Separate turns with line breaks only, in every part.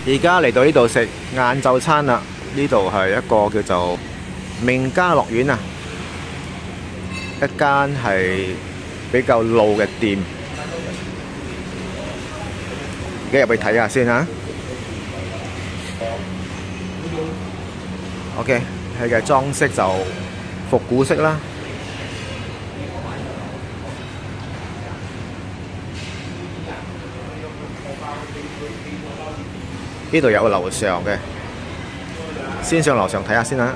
而家嚟到呢度食晏晝餐啦，呢度係一個叫做名家樂園啊，一間係比較老嘅店。而家入去睇下先嚇。OK， 佢嘅裝飾就復古式啦。呢度有個樓上嘅，先上樓上睇下先啦。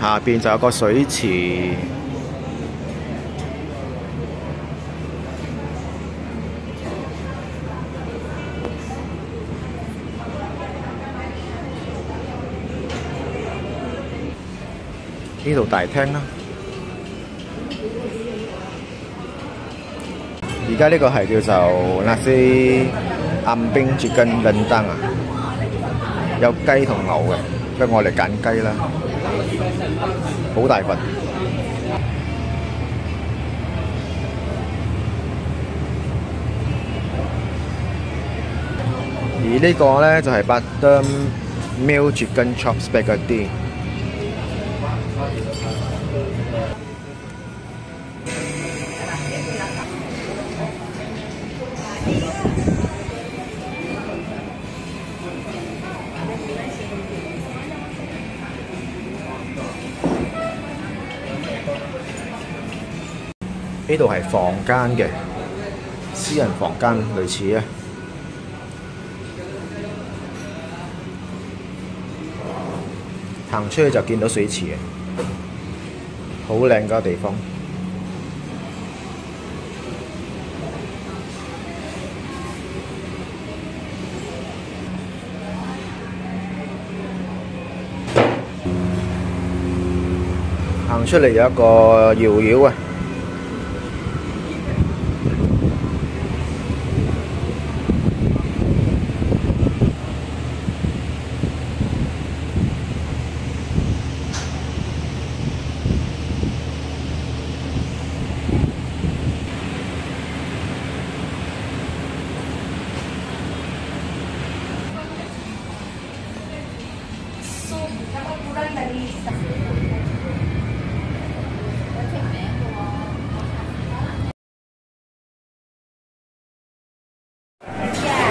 下邊就有個水池，呢度大廳啦。而家呢個係叫做nasi ambing chicken rendang啊，有雞同牛嘅，不過我哋揀雞啦。好大份，而呢個呢，就係 buttermilk chicken chop spaghetti。呢度係房間嘅，私人房間類似啊。行出去就見到水池嘅，好靚個地方。行出嚟有一個搖搖啊！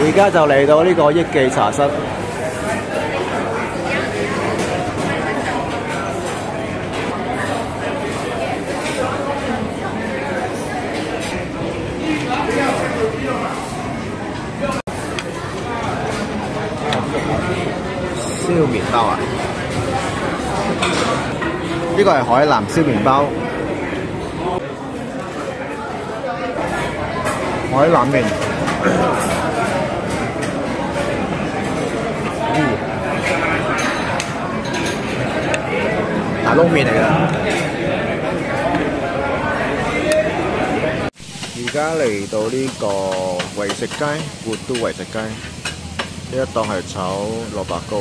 而家就嚟到呢個益記茶室，燒麵包啊！呢個係海南燒麵包，海南麵。大撈麵嚟㗎。而家嚟到呢個為食街，活都為食街，呢一檔係炒蘿蔔糕，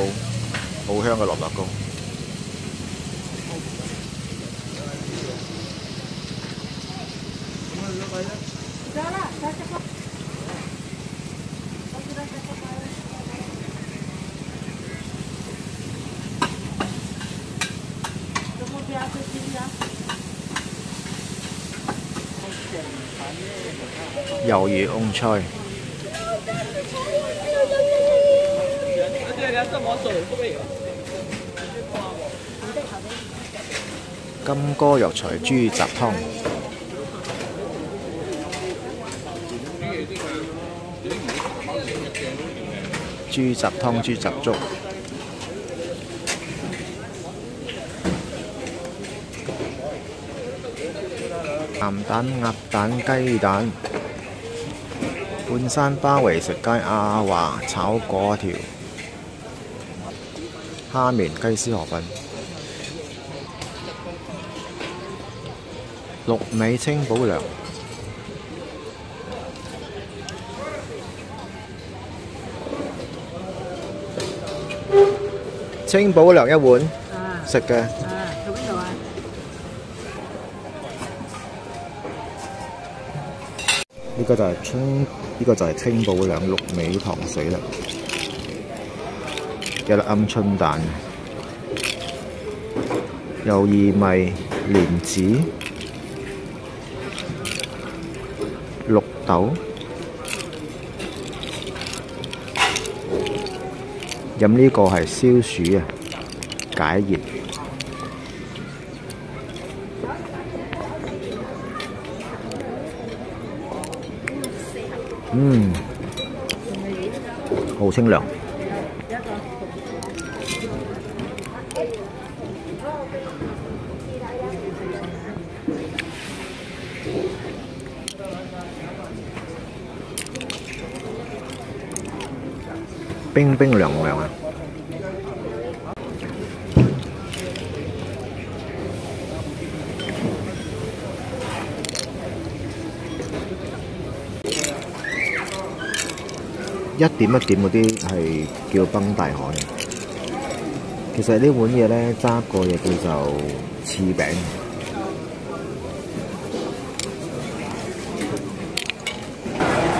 好香嘅蘿蔔糕。魷魚翁菜，金哥藥材豬雜湯，豬雜湯、豬雜粥。鹹蛋、鴨蛋、雞蛋，半山包為食街，阿華炒粿條，蝦麵、雞絲河粉。綠尾清補涼，清補涼一碗，食嘅。
做邊度啊？
呢個就係清補涼綠尾糖水啦，有粒鵪鶉蛋，有薏米、蓮子、綠豆，飲呢個係消暑啊，解熱。好清涼。冰冰涼涼啊！一點一點嗰啲係叫崩大海。其實呢碗嘢呢，揸個嘢叫做翅餅。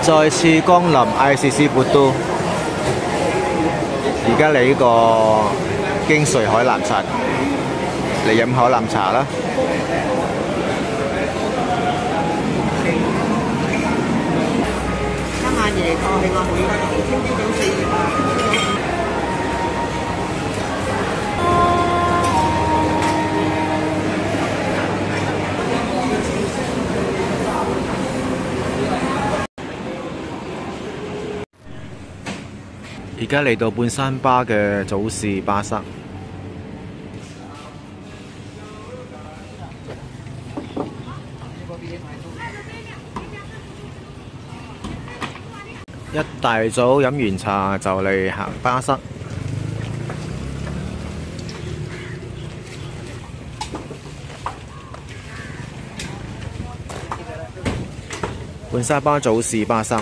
再次光臨 ICC 古都，而家嚟呢個京穗海南茶嚟飲海南茶啦。
今晚夜課係我每個星期早4月。
而家嚟到半山巴嘅早市巴塞，一大早飲完茶就嚟行巴塞。半山巴早市巴塞。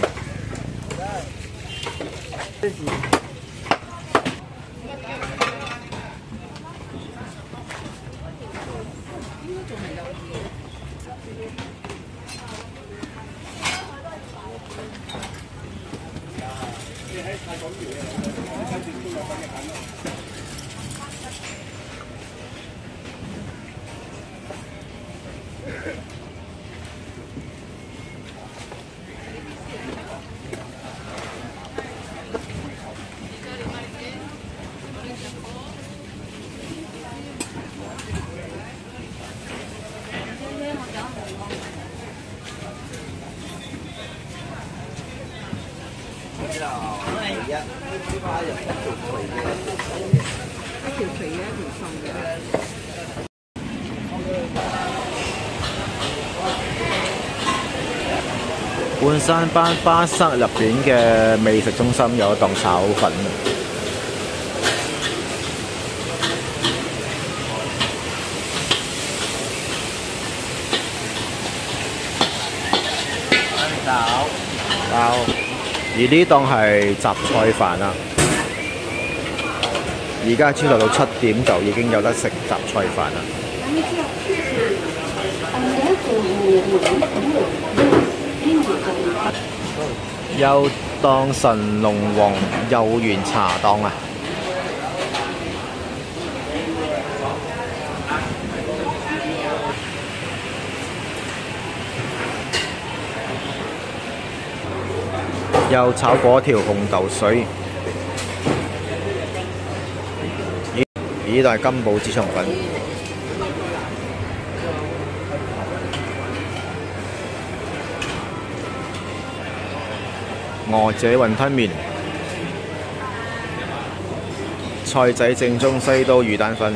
半山巴巴塞入邊嘅美食中心有一檔炒粉，而呢檔係雜菜飯啊！而家朝頭到7點就已經有得食雜菜飯啦。有檔神龍王幼園茶檔啊！又炒粿條紅豆水，呢度係金寶芝腸粉。鵝姐雲吞麵，菜仔正宗西刀魚蛋粉。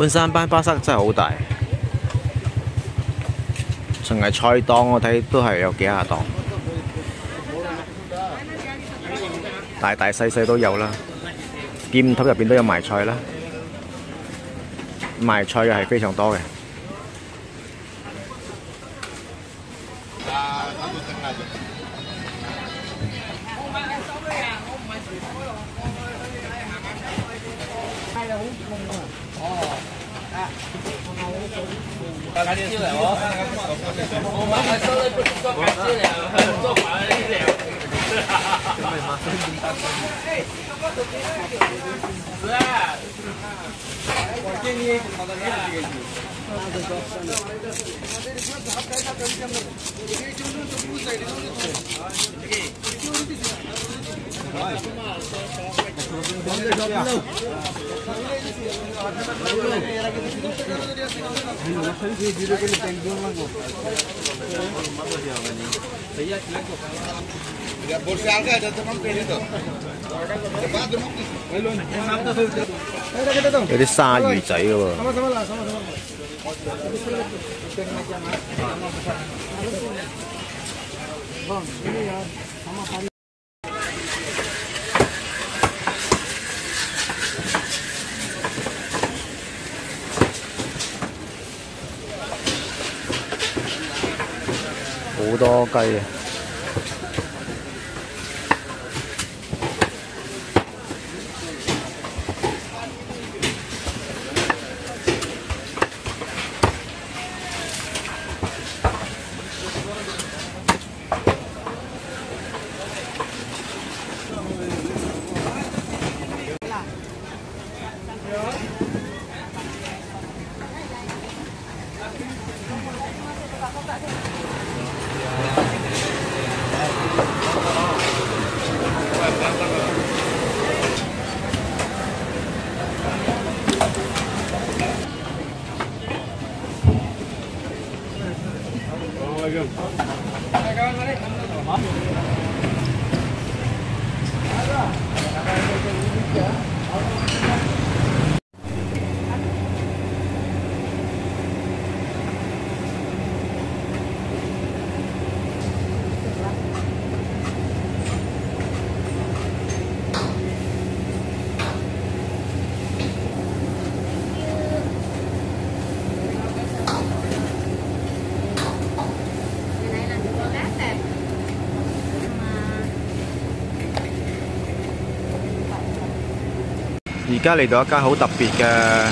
半山班巴塞真係好大，淨係菜檔我睇都係有幾廿檔，大大細細都有啦。店頭入邊都有賣菜啦，賣菜嘅係非常多嘅。有啲鯊魚仔嘅喎。好多雞啊！而家嚟到一間好特別嘅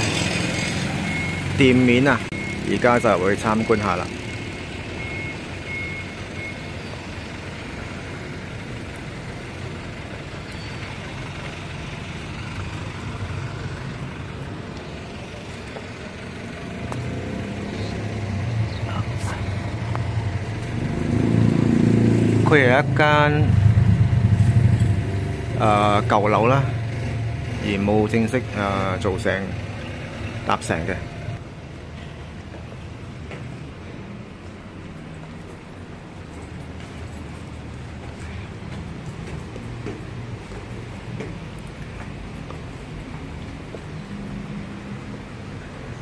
店面啊！而家就會參觀下啦。佢係一間舊樓啦。而冇正式做成搭成嘅。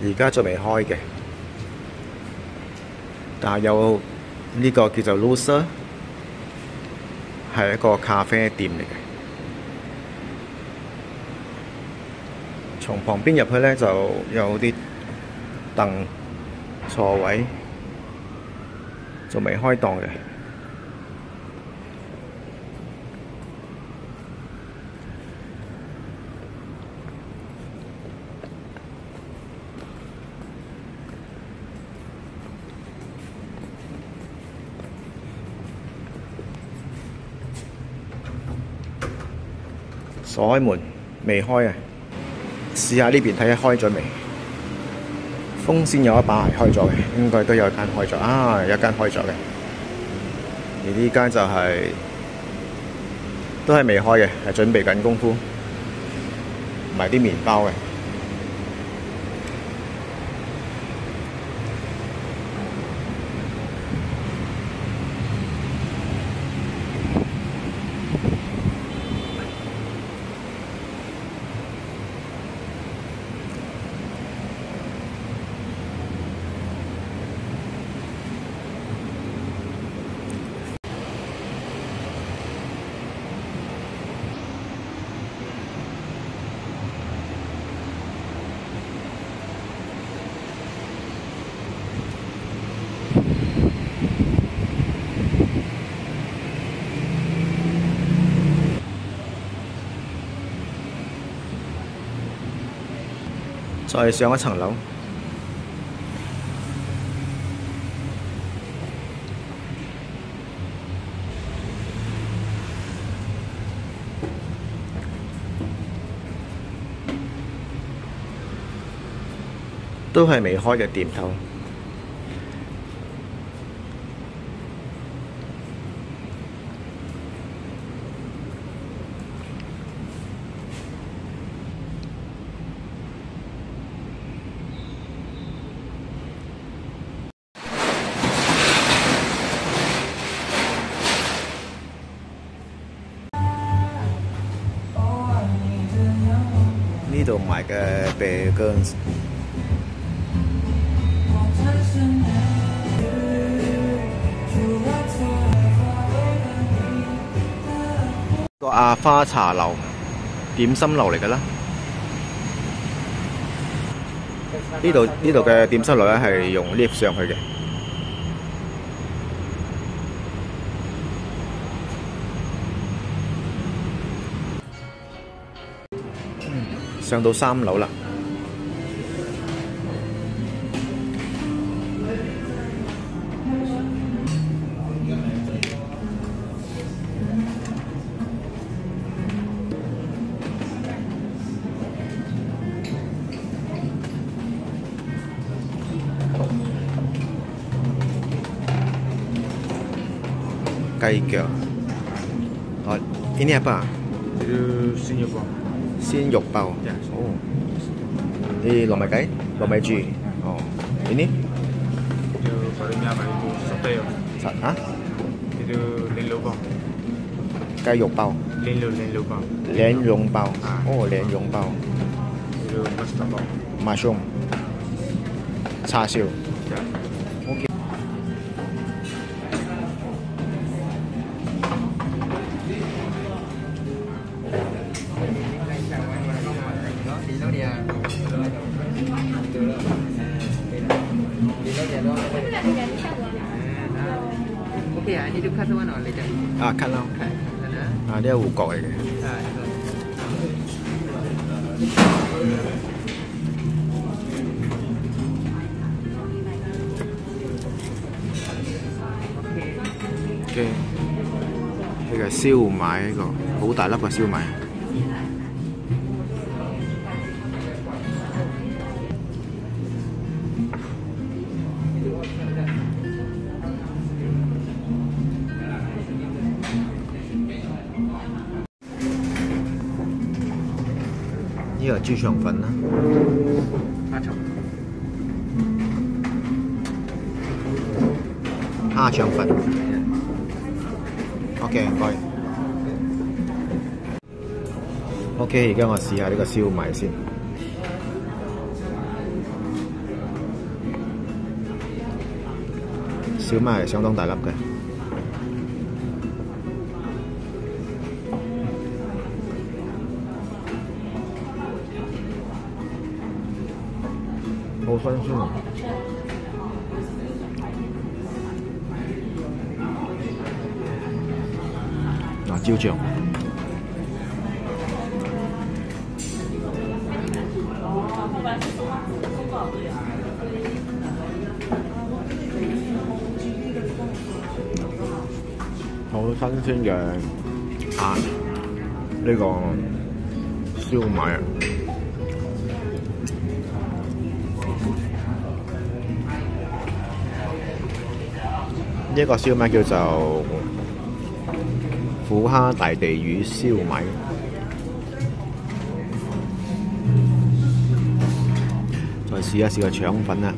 而家仲未開嘅，但係有呢個叫做 Loser， 係一個咖啡店嚟嘅。從旁邊入去呢，就有啲凳座位，仲未開檔嘅。鎖開門，未開啊！試下呢邊睇下開咗未？風扇有一把係開咗嘅，應該都有間開咗啊！有一間開咗嘅，而呢間就都係未開嘅，係準備緊功夫，買啲麵包嘅。再上一層樓。都係未開嘅店頭。呢度賣嘅 bagels。個阿花茶樓、點心樓嚟㗎啦。呢度嘅點心樓咧係用 lift 上去嘅。上到3樓啦。雞腳，哦，ini apa?
Itu senyum bang.
鮮肉包。
Ya.
Oh. Ini lomai kai? Lomai ju. Oh. Ini?
Itu barunya apa itu sate ya.
Hah?
Itu lenlo bang.
雞肉包。
lenlo bang.
蓮蓉包。
啊。
哦，蓮蓉包。
Itu mushroom bang.
mushroom。叉燒。
Ya.
OK。OK
啊，呢啲 cut 咗你就
啊，cut 啦。啊，呢係芋角嚟嘅。OK。呢個燒賣，呢個好大粒嘅燒賣。呢個豬腸粉啦，蝦腸粉。OK， 唔該。OK， 而家我試下呢個燒賣先。燒賣係相當大粒嘅。好新鮮啊！辣椒醬，好新鮮嘅呢個燒賣啊！呢一個燒賣叫做虎蝦大地魚燒賣，再試一試個腸粉啊！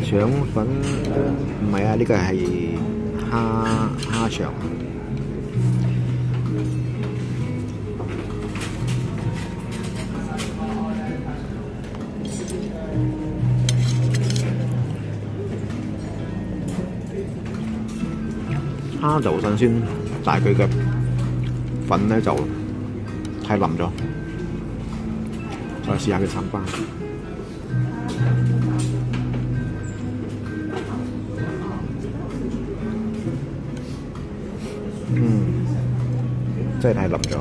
腸粉唔係啊，呢個係蝦腸。蝦就好新鮮，但係佢嘅粉咧就太腍咗。再試下佢參巴。真係太腍咗，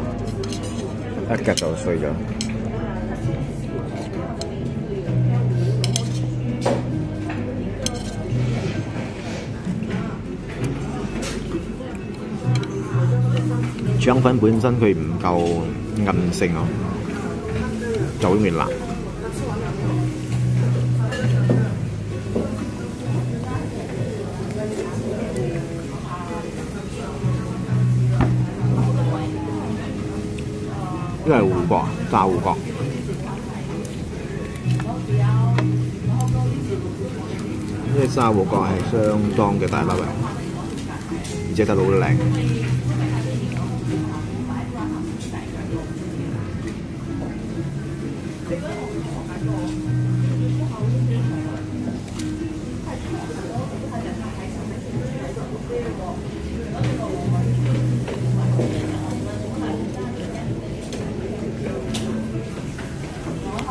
一夾就碎咗。腸粉本身佢唔夠韌性咯，就會爛。呢個係芋角，炸芋角。呢個炸芋角係相當嘅大粒嘅，而且睇到好靚。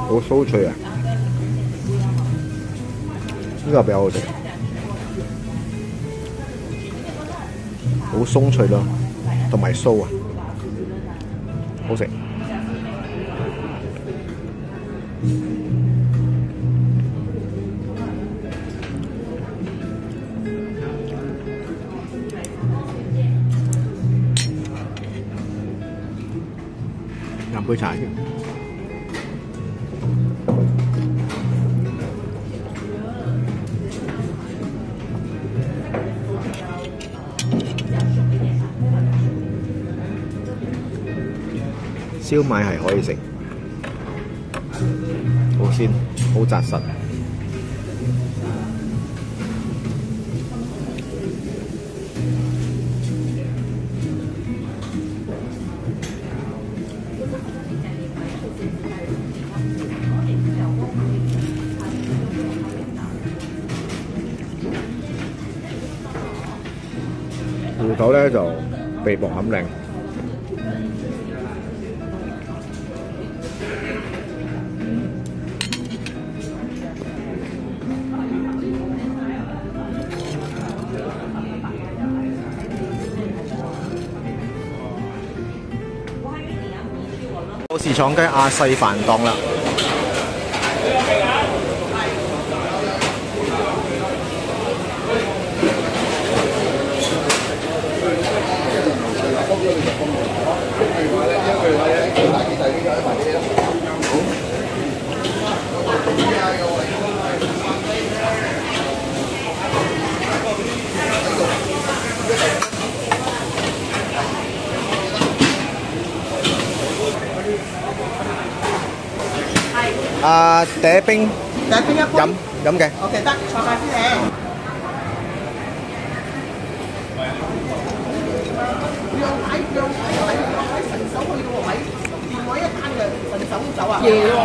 好酥脆啊！呢個比較好食，好鬆脆咯，同埋酥啊，好食。飲杯茶先。燒賣係可以食，好鮮，好紮實。芋頭咧就鼻薄冚靚。到時廠雞亞細飯檔啦，嗲冰
第一邊一杯
飲嘅。
，OK 得，坐快啲嚟。要喺神手去個位，另外一單嘅神手走啊。夜喎。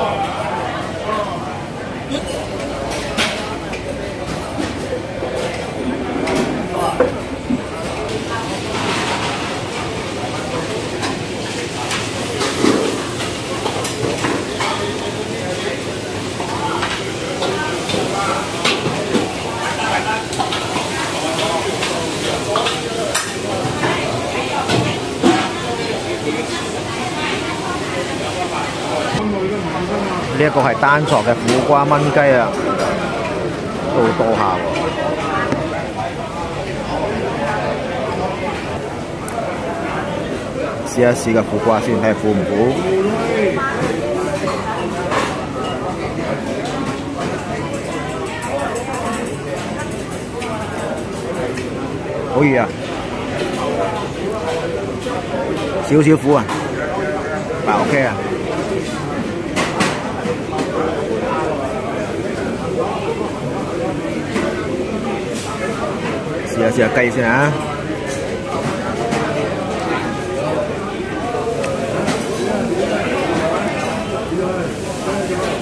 呢一個係單座嘅苦瓜炆雞啊，都好多下喎。試一試個苦瓜先，睇下苦唔苦。好熱啊！少少苦啊，但 OK 啊。試下雞先啊！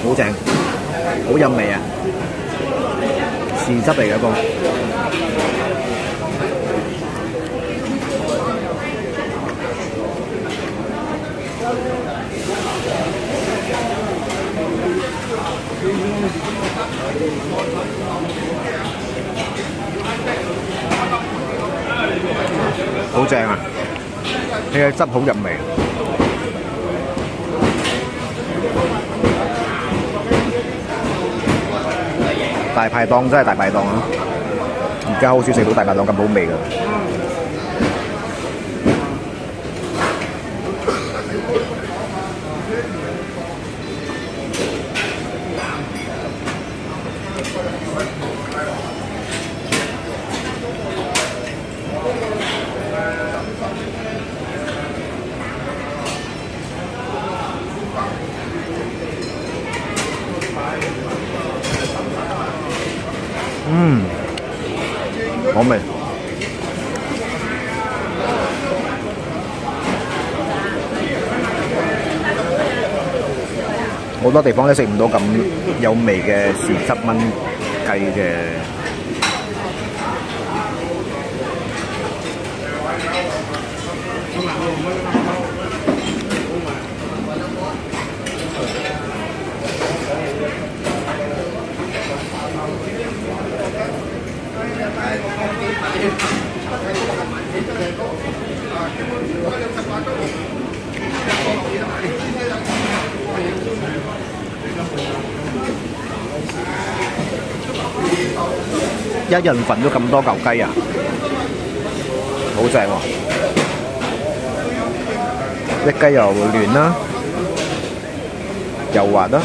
好正，好入味啊！豉汁嚟嘅噃。好正啊！佢嘅汁好入味。大排檔真係大排檔啊！而家好少食到大排檔咁好味㗎。好味。好多地方都食唔到咁有味嘅豉汁炆雞嘅。一人份咗咁多嚿雞啊，好正喎！隻雞又嫩啦，又滑啦。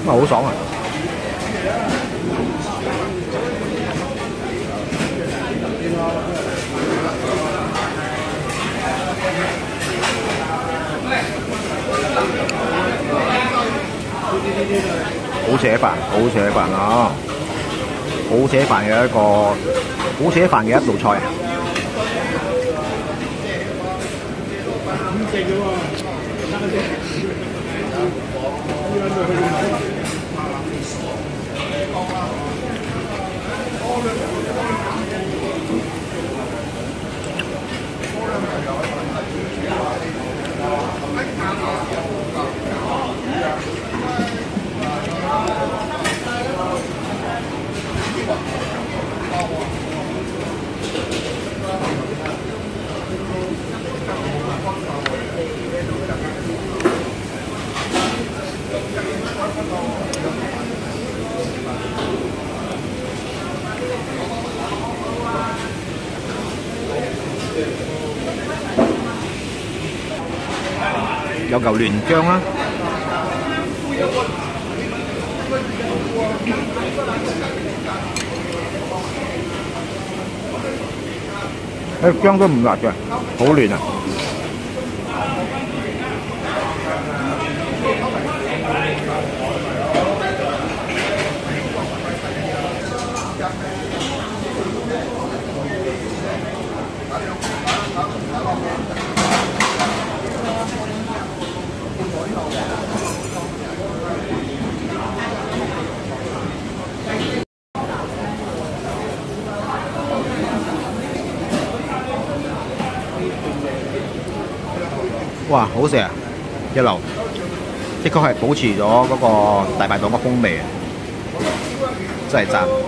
咁啊好爽啊！好扯飯，好扯飯啊！好扯飯嘅一道菜啊！有嚿嫩薑啦，薑都唔辣嘅，好嫩啊！哇，好食啊！一流，的確係保持咗嗰個大排檔嘅風味啊，真係讚。